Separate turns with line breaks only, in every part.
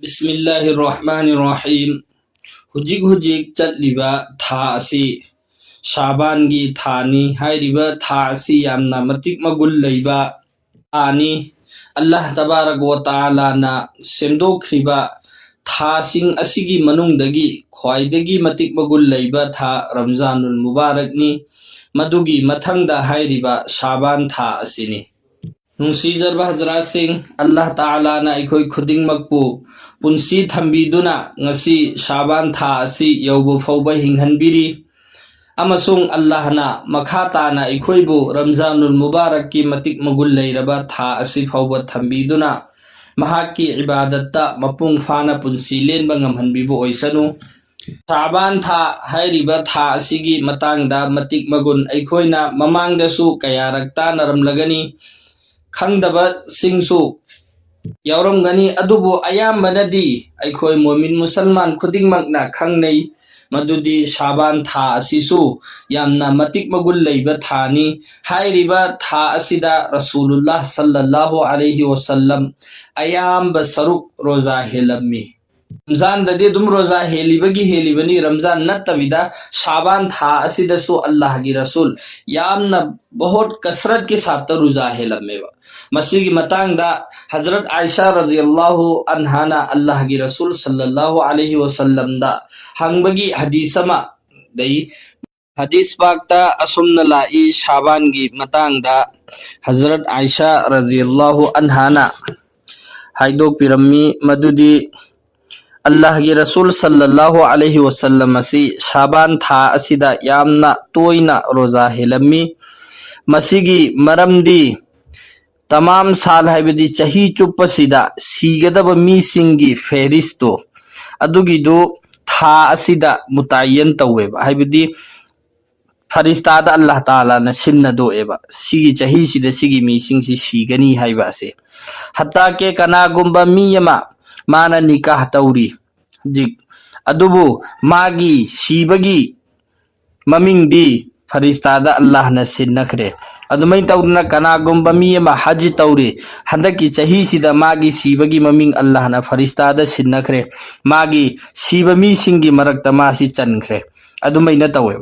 बिस्मिल्लाहिर्रहमानिर्रहीम। हुजिक हुजिक चलिबा था असि शाबानगी थानी हाइरिबा था असि यामना मतिक मगुल लैबा थानी। अल्लाह तबारक व तआला ना सेमदोखरिबा थासिंग असिगी मनुंगदगी ख्वाइदगी मतिक मगुल लैबा था रमजानुल मुबारकनी। मदुगी मथंगदा हाइरिबा शाबान था असिनी। नुंसीजरबा हजरात सिंह, अल्लाह ताला ना इखोई खुदिंगमकपु पुंसी थंबीदुना ngasi शाबान था असि यौबु फौबा हिंगहनबिरी। अमसुंग अल्लाह ना मखा ताना इखोइबु रमजानुल मुबारक की मतिक मगुल लैरबा था असि फौबा थंबीदुना महाकी इबादत्ता मपुंग फाना पुंसी लेनबा ngamhanbibu oisanu। शाबान था हाइरिबा था असिगी मतंगदा मतिक मगुन अखोइना ममांगदसु कयारक तानरमलगनी खंगदबा सिंगसु यावरमगनी अदुबु अयामबनदी अखोइ मोमिन मुसलमान खुदिंगमकना खंगनै मदुदी शाबान था असिसु यामना मतिक मगुल लैबा थानी। हाइरिबा था असिदा रसूलुल्लाह सल्लल्लाहु अलैहि वसल्लम अयाम सरुक रोजा हेलम्मी। रमजान ददे दुम रोजा हेलिबनी रमजान नत्तबिदा शाबान था असिदसु अल्लाह की रसूल यामना बहुत कसरत के साथ रोजा हेलम्मेबा। मसीगी मतांगदा हजरत आयशा रज़ियल्लाहु अन्हाना अल्लाह की रसूल सल्लल्लाहु अलैहि वसल्लम दा हंगबगी हदीसमा दई हदीस पाकता असुमना लाई शाबान की मतांगदा हजरत आयशा रज़ियल्लाहु अन्हाना हाइदोक पिरम्मी मदुदी अल्लाह की रसूल सल्लल्लाहु अलैहि वसल्लम असी शाबान था असिदा यामना तोइना रोजा हेलम्मी। मसीगी मरमदी तमाम साल है चाही चुप्पसिदा सीगदब मीसिंगी फेरिस्तो अदुगिदु था असिदा मुतायन तौवेबा है फरिस्तादा अल्लाह ताला न सिन्नदोएबा सिगी चाही सिदा सिगी मीसिंगसी सीगनी हाइबासे। हत्ता के कनागुंबा मीयमा माना निकाह तौरी जिक अदुबु मागी सीबगी ममिंगदी फरिस्तादा अल्लाह न सिन्नखरे। अदुमै तौरना कनागुंबा मीयमा हज तौरी हंदकी चाही सिदा मागी सीबगी ममिंग अल्लाह न फरिस्तादा सिन्नखरे मागी सीब मीसिंगी मरक्ता मासी चनखरे अदुमै न तौवे।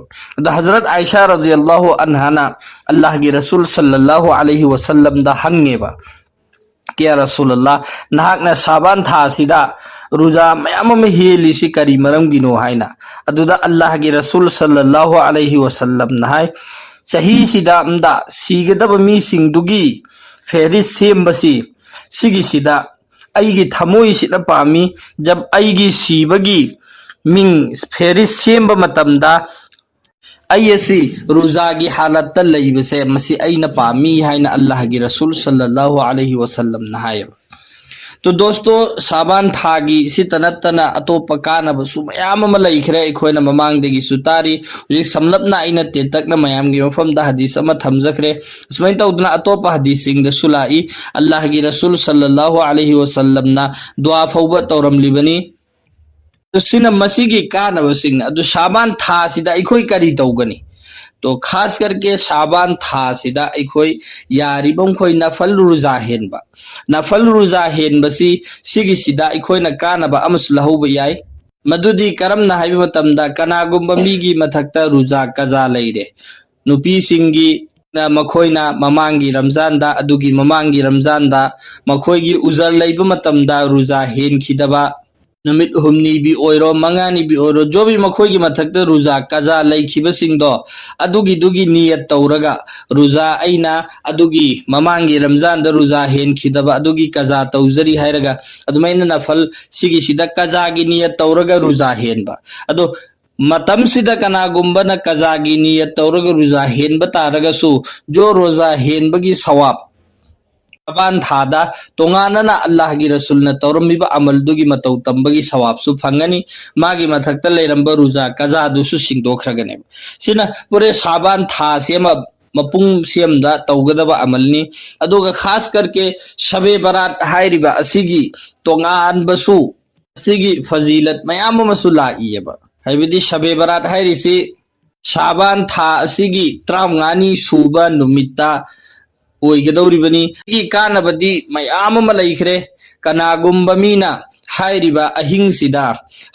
हजरत आयशा रज़ियल्लाहु अन्हाना अल्लाह की रसूल सल्लल्लाहु अलैहि वसल्लम दा हंगेबा क्या रसूलल्लाह नहाकना शाबान था सिदा रोजा मयाम में हेलिसी करी मरमगिनो हाइना। अदुदा अल्लाह की रसूल सल्लल्लाहु अलैहि वसल्लम नहाय चाही सिदा अमदा सीगदब मीसिंगदुगी फेरिस सेमबसी सिगी सिदा अईगी थमोई सिदा पामी जब अईगी सीबगी मिंग फेरिस सेमब मतमदा अयसी रोजा की हालत लईबसे मसी अईना पामी हाइना अल्लाह की रसूल सल्लल्लाहु अलैहि वसल्लम नहाय। तो दोस्तों शाबान थागी सितनतना अतोप कानबसु मयाम अमा लईखरे अखोइना ममांगदगी सुतारी हुजिक समलपना अइना तेतकना मयामगी मफमदा हदीस अमा थमजखरे। सुमैन तौदना अतोप हदीसिंगदा सुलाई अल्लाह की रसूल सल्लल्लाहु अलैहि वसल्लम ना दुआ फौबा तौरमलिबनी। तो सिना मसीगी कानबसिंग अदु शाबान था सिदा अखोइ करी तौगनी तो खास करके शाबान था सिदा अखोइ यारिबम खोइ नफल रोजा हेनबा नफल रोजा हेनबसी सिगी सिदा अखोइना कानबा अमसु लहौबा याय। मदुदी करमना हाइबा मतमदा कनागुंबा मीगी मथक्ता रोजा कजा लैरे नुपी सिंगी मखोइना ममांगी रमजानदा अदुगी ममांगी रमजानदा मखोइगी उजर लैबा मतमदा रोजा हेनखिदबा नमित हुमनी भी ओइरो मंगानी भी ओइरो जो भी मखोइगी मथक्ता रोजा कजा लैखिबसिंगदो अदुगी दुगी नियत तौरगा रोजा अइना अदुगी ममांगी रमजानदा रोजा हेनखिदबा अदुगी कजा तौजरी हाइरगा अदुमैना नफल सिगी सिदा कजागी नियत तौरगा रोजा हेनबा अदो मतम सिदा कनागुंबना कजागी नियत तौरगा रोजा हेनबा तारगसु जो रोजा हेनबगी सवाब शाबान थादा तोंगानना अल्लाह की रसूल न तौरमिबा अमलदुगी मतौ तंबगी सवाबसु फंगनी मागी मथक्ता लेरंबा रोजा कजा दुसु सिंगदोखरगने। सिना पुरे शाबान था सेम मपुंग सेमदा तौगदबा अमलनी। अदुगा खास करके शबे बरात हाइरिबा असिगी तोंगानबसु असिगी फजीलत मयाम मसु लाइयबा हाइबिदी शबे बरात हाइरिसी शाबान था असिगी 35 सूबा नुमित्ता ओइगदौरिबनी की कानबदी मयाम अमा लैखरे कनागुंबा मीना हाइरिबा अहिंसिदा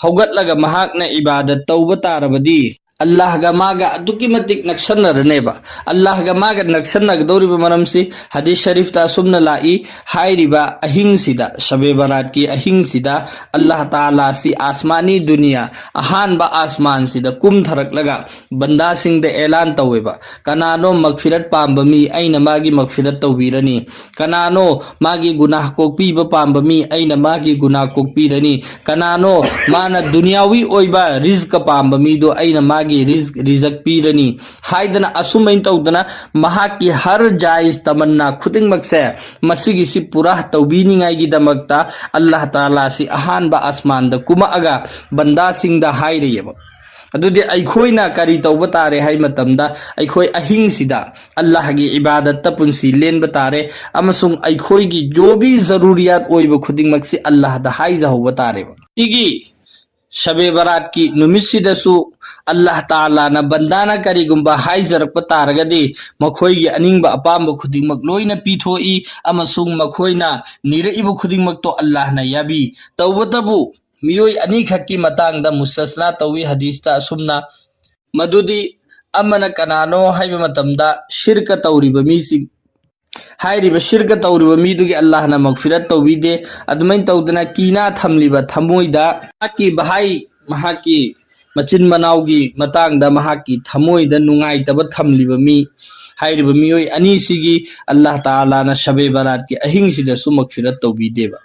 हौगतलगा महाकना इबादत तौबा तारबदी अल्लाह गा मागा अदुकी मतिक नक्सनरनेबा अल्लाह गा मागा नक्सनगदौरिबा मरमसी हदीस शरीफ ता सुमना लाई हाइरिबा अहिंसिदा शबे बारात की अहिंसिदा अल्लाह ताला सी आसमानी दुनिया अहानबा आसमान सिदा कुम थरकलगा बंदा सिंह दे ऐलान तौवेबा कनानो मगफिरत पांबा मी अइना मागी मगफिरत तौबीरनी कनानो मागी गुनाह कोकपीबा पांबा मी अइना मागी गुनाह कोकपीरनी कनानो माना दुनियावी ओइबा रिज्क पांबा मी दो अइना मागी रिजक पीरनी हाइदना असुमैन तौदना महाकी हर जायज तमन्ना खुदिंगमक्से मसिगिसी पूरा तौबीनिंगाइगी दमक्ता अल्लाह ताला सी अहानबा आसमान द कुमाअगा बंदा सिंगदा हाइरेयब अदुदि अइखोइना करी तौबा तारे हाइ मतमदा अइखोइ अहिंसिदा अल्लाह की इबादत त पुंसी लेनबा तारे अमसुंग अइखोइगी जो भी जरूरियात ओइबा खुदिंगमक्से अल्लाह दा हाइजाहोबा तारे इगी शबे बारात की नुमिसिदसु अल्लाह ताला ना बंदाना करीगुंबा हाइजरप तारगदी मखोइगी अनिंगबा अपामबा खुदिंगमक लोइना पीथोई अमसुंग मखोइना निरइबा खुदिंगमक तो अल्लाह ना याबी तौबतबु मियोई अनी खक्की मतांगदा मुससना तौई हदीसता असुमना मदुदी अमना कनानो हाइबा मतमदा शिरक तौरिबा मीसिंग हाइरिबा शिरक तौरिबा मीदुगी अल्लाह ना मगफिरत तौबीदे अदुमैन तौदना कीना थमलिबा थमोइदा माकी बहाई महाकी मचिन मनाउगी मतांगदा महाकी थमोइदा नुंगाइतबा थमलिबा मी हाइरिबा मियोइ अनीसिगी अल्लाह ताला ना शबे बारात की अहिंसिदा सु मगफिरत तौबीदेबा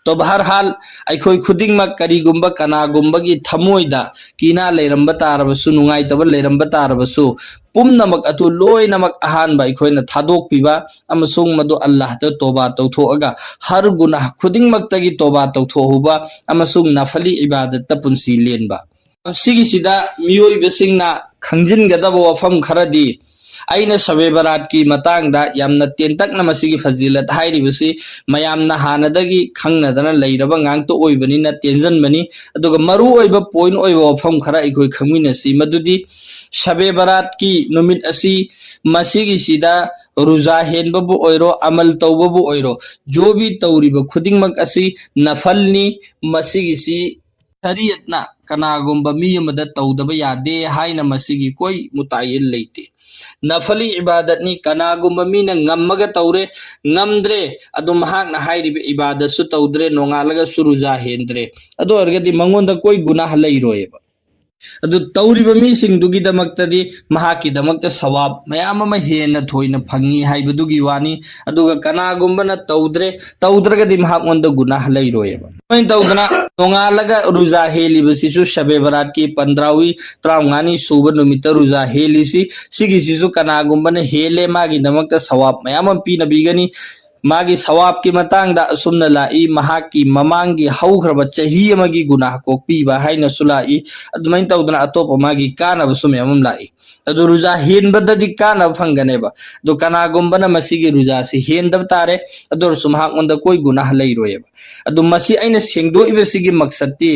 तो बहरहाल अखोई खुदिंगमक करीगुंबा कनागुंबगी थमोइदा कीना लेरंबा तारबसु नुंगाइतबा लेरंबा तारबसु पुमनमक अतु लोइनमक अहानबा अखोइना थादोकपिबा अमसुंग मदु अल्लाह त तौबा तौथोअगा हर गुनाह खुदिंगमक्तगी तौबा तौथोहुबा अमसुंग नफली इबादत त पुंसी लेनबा सिगिसिदा मियोइबसिंगना खंजिनगदबा वफम खरदी अइना शबे बारात की मतांगदा यामना तेंतकना मसिगी फजिलत हाइरिबसी मयामना हानदगी खंगनदना लैरबा गांगतो ओइबनिना तेंजनबनी अदुगा मरु ओइबा पॉइंट ओइबा वफम खरा इखोइ खंगमिनसी मदुदी शबे बारात की नुमित असी मसिगी सिदा रुजा हेनबबु ओइरो अमल तौबबु ओइरो जो भी तौरिबा खुदिंगमक असी नफलनी मसिगिसी शरीयतना कनागुंबा मी अमदा तौदबा यादे हाइना मसिगी कोई मुतायिन लेते नफली इबादतनी कनागुंबा मीना ngамमगा तौरे ngамद्रे अदु महाकना हाइरिबा इबादतसु तौद्रे नोंगालगा सुरुजा हेंद्रे अदु अर्गदि मंगोंदा कोई गुनाह लैरोयबा अदु तौरिबा मीसिंगदुगी दमक्तदी महाकी दमक्ता सवाब मयाम अमा हेना थोइना फंगी हाइबदुगी वानी अदुगा कनागुंबना तौद्रगदी महाकोंदा गुनाह लैरोयबा मैं तौदना नोंगालगा रुजा हेलिबसिसु शबे बारात की 15वीं 35नी सूब नुमित रुजा हेलिसी सिगिसिसु कनागुंबना हेले मागी दमक्ता सवाब मयाम पीनबीगनी मागी सवाब की मतंगदा असुमना लाई महाकी ममांगी हौखरबा चही अमगी गुनाह कोकपीबा हाइना सुलाई अदुमैन तौदना अतोप मागी कानब सुमेमम लाई अदु रुजा हेनबददी कानब फंगनेबा दो कनागुंबना मसिगी रुजा से हेनदब तारे अदुर सुमहाकमंदा कोई गुनाह लैरोयबा अदु मसी अइना सेंगदोइबसिगी मकसदती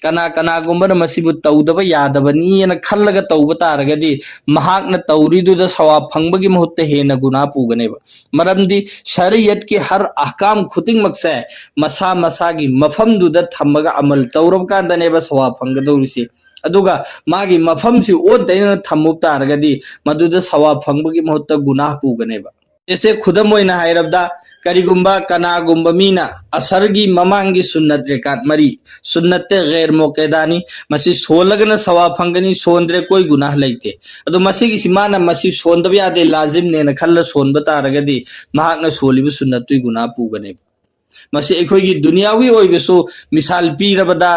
कनागुंबना मसिबु तौदबा यादबनी न खल्लगा तौबा तारगदी महाकना तौरिदुदा सवाब फंगबगी महत्ते हेना गुनाह पुगनेबा मरमदी शरीयत की हर अहकाम खुदिंगमक्से मसा मसागी मफमदुदा थम्मगा अमल तौरब कांदनेबा सवाब फंगदौरिसी अदुगा मागी मफमसी ओतैना थम्मुब तारगदी मदुदा सवाब फंगबगी महत्ता गुनाह पुगनेबा जैसे खुदम ओइना हाइरबदा करीगुंबा कनागुंबा मीना असरगी ममांगी सुन्नत रेकात मरी सुन्नते गैर मोकेदानी मसी सोलगना सवाब फंगनी सोंद्रे कोई गुनाह लैते अदु मसी की सिमाना मसी सोंदब यादे लाजिम नेना खल्ला सोनबा तारगदी महाकना सोलिबा सुन्नतुई गुनाह पुगनेबा मसी अखोइगी दुनियावी ओइबसु मिसाल पीरबदा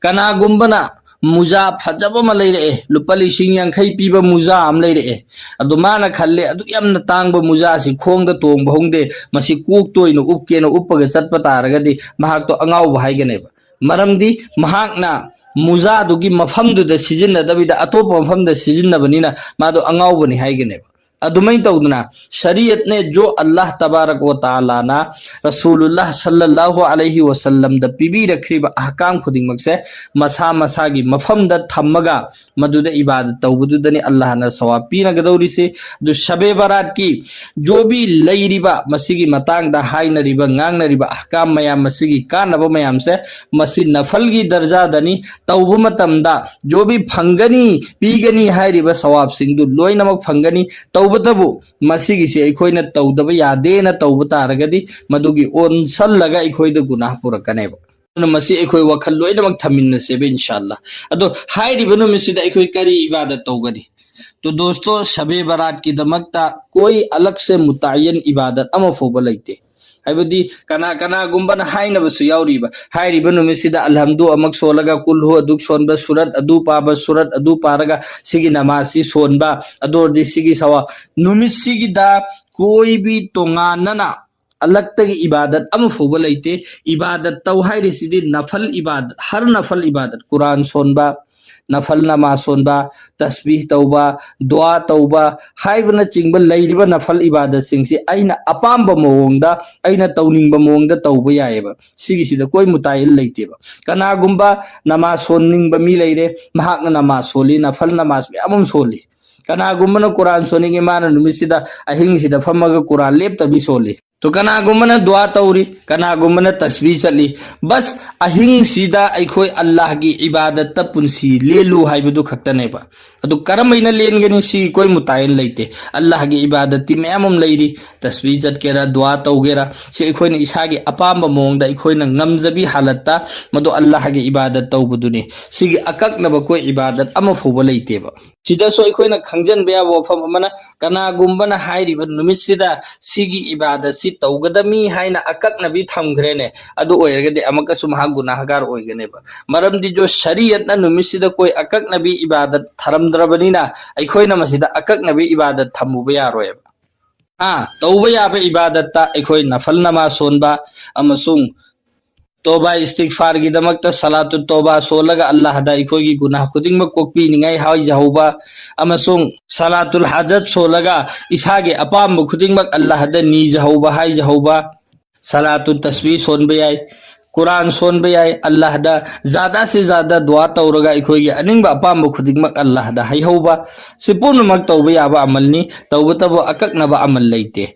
कनागुंबना मुजा फजब लेरे लुपा 50 पीबा मुजा लेरे अदु माना खल्ले अदु यामना तांगबा मुजा सि खोंगदा तोंगबा होंगदे मसी कोक तोइनो उपकेनो उपपगा चटपा तारगदी महाक तो अंगाव हाइगनेबा मरमदी महाकना मुजा दुगी मफमदुदा सिजिन्नदबिदा अतोप मफमदा सिजिन्नबनिना मादो अंगावबनी हाइगनेबा अदुमई तौदना शरीयत ने जो अल्लाह तबारक व ताला ना रसूलुल्लाह सल्लल्लाहु अलैहि वसल्लम द पीबी रखरीब अहकाम खुदिंगमक से मसा मसा की मफम द थम्मगा मदुद इबादत तौबुदुदनी अल्लाह ना सवाब पीनगदौरी से दु शबे बरात की जो भी लईरिबा मसीगी मतांग दा हाइनरिबा ngangnariba ahkam mayam masigi kanaba mayam se masi nafal gi darja dani taubu matamda jo bhi phangani pigani hairiba sawab singdu loinamak phangani taubu masigi se ikhoina taudaba yade na taubu taragadi madugi on sallaga ikhoida gunah purakaneba masi ikhoi wakhal loinamak thaminna se be inshallah ado hairiba no misida ikhoi kari ibadat taugani तो दोस्तों शबे बारात की दमकता कोई अलग से मुतय्यन इबादत अमा फोबा लेते हाइबदी कना कना गुंबन हाइनबसु याउरिबा हाइरिबा नुमिसिदा अलहमदु अमक सोलगा कुल्हु अदुक सोनबा सूरत अदु पाबा सूरत अदु पारगा सिगी नमाजी सोनबा अदोरदि सिगी सवा नुमिसिगी दा कोई भी तोंगानना अलग तक इबादत अम फोबा लेते इबादत तौ हाइरिसिदी नफल इबादत हर नफल इबादत कुरान सोनबा नफल नमा सोनबा तस्बीह तौबा दुआ तौबा हाइबना चिंग लैरिबा नफल इबादत सिंगसी अइना अपाम्ब मोंगदा अइना तौनिंग मोंगदा तौबा याएबा सिगिसिदा कोई मुतायल लेतेबा कनागुंबा नमा सोनिंग मी लेरे महाकना नमा सोली नफल नमाज में अमम सोली कनागुंबना कुरान सोनिंगे माना नुमिसिदा अहिंगसिदा फमगा कुरान लेपतबी सोली तो कनागुमना दुआ तौरी कनागुमना तस्बीह चली बस अहिंग सीधा अखोई अल्लाह की इबादत पुंसी लेलू हाइबदु खक्तनेबा अदु करमैना लेनगनी सी कोई मुतायन लेते अल्लाह की इबादत मैम लेरी तस्बीह चटकेरा दुआ तौगेरा से अखोइना इसागी अपाम्ब मोंगदा अखोइना ngамजबी हालतता मदु अल्लाह की इबादत तौबदुनी सिगी अककनबा कोई इबादत अमा फौबा लेतेबा सिदासो अखोइना खंजनबा याबा वफम अमना कनागुंबना हाइरिबा नुमिसिदा सिगी इबादत सी तौगदमी हाइना अककनबी थमग्रेने अदु ओइरगदे अमकसु महा गुनाहगार ओइगनेबा मरमदि जो शरीयत ना नुमिसिदा कोई अककनबी इबादत थरमद्रबनिना अखोइना मसिदा अककनबी इबादत थमुबा यारोयबा तौबा याबा इबादतता अखोइ नफल नमाज सोनबा अमसुंग तोबा इस्तिगफार की दमकता सलातुल तौबा सोलगा अल्लाह दा इखोइ की गुनाह खुदिंग कोकपी निंगाई हाइ जहौबा अमसुंग सलातुल हाजत सोलगा इसागे अपाम खुदिंग अल्लाह दा नी जहौबा हाइ जहौबा सलातुल तस्बीह सोनबे याय कुरान सोनबे याय अल्लाह दा ज्यादा से ज्यादा दुआ तौरगा इखोइ की अनिंग अपाम खुदिंग अल्लाह दा हाइ हौबा सिपुन मक तौबा याबा अमलनी तौबा तब अककनबा अमल लेते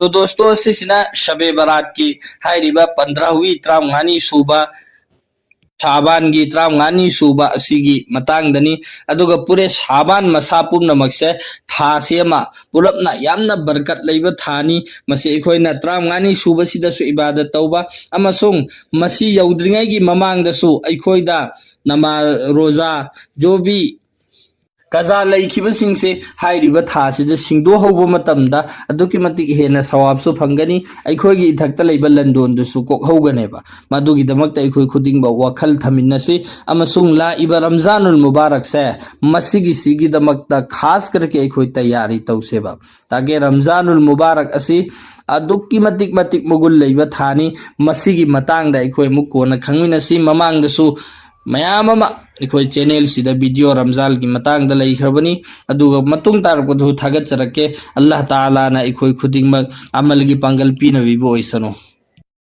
तो दोस्तों सिना शबे बारात की हाइरिबा 15वीं त्रामगानी सूबा शाबान की त्रामगानी सूबा असिगी मतांगदनी अदुगा पूरे शाबान मसा पुनमक से थासेमा पुलपना यामना बरकत लेबा थानी मसे इखोइना त्रामगानी सूबा सिदसु इबादत तौबा अमसुंग मसी यौद्रिंगाई की ममांगदसु इखोइदा नमा रोजा जो भी कजा लेखिबसिंगसे हाइरिबा थासिदा सिंगदो हौबो मतमदा अदुकी मतिक हेना सवाबसु फंगनी अखोइगी इथक्ता लेबा लंदोनदुसु कोक हौगनेबा मदुगी दमकता अखोइ खुदिंगबा वखल थमिनसी अमसुंग लाइबा रमजानुल मुबारक से मसिगी सिगी दमकता खास करके अखोइ तैयारी तौसेबा ताकि रमजानुल मुबारक असि अदुकी मतिक मतिक मुगुल लेबा थानी मसिगी मतांगदा अखोइ मुकोना खंगमिनसी ममांगदसु मयाम अखोइ चैनल सिदा वीडियो रमजान की मतांगदा लेखरबनी अदुगा मतुंग तारपदु थागत चरके अल्लाह ताला ना अखोइ खुदिंगमक अमल की पांगल पीनबीबो ओइसनो।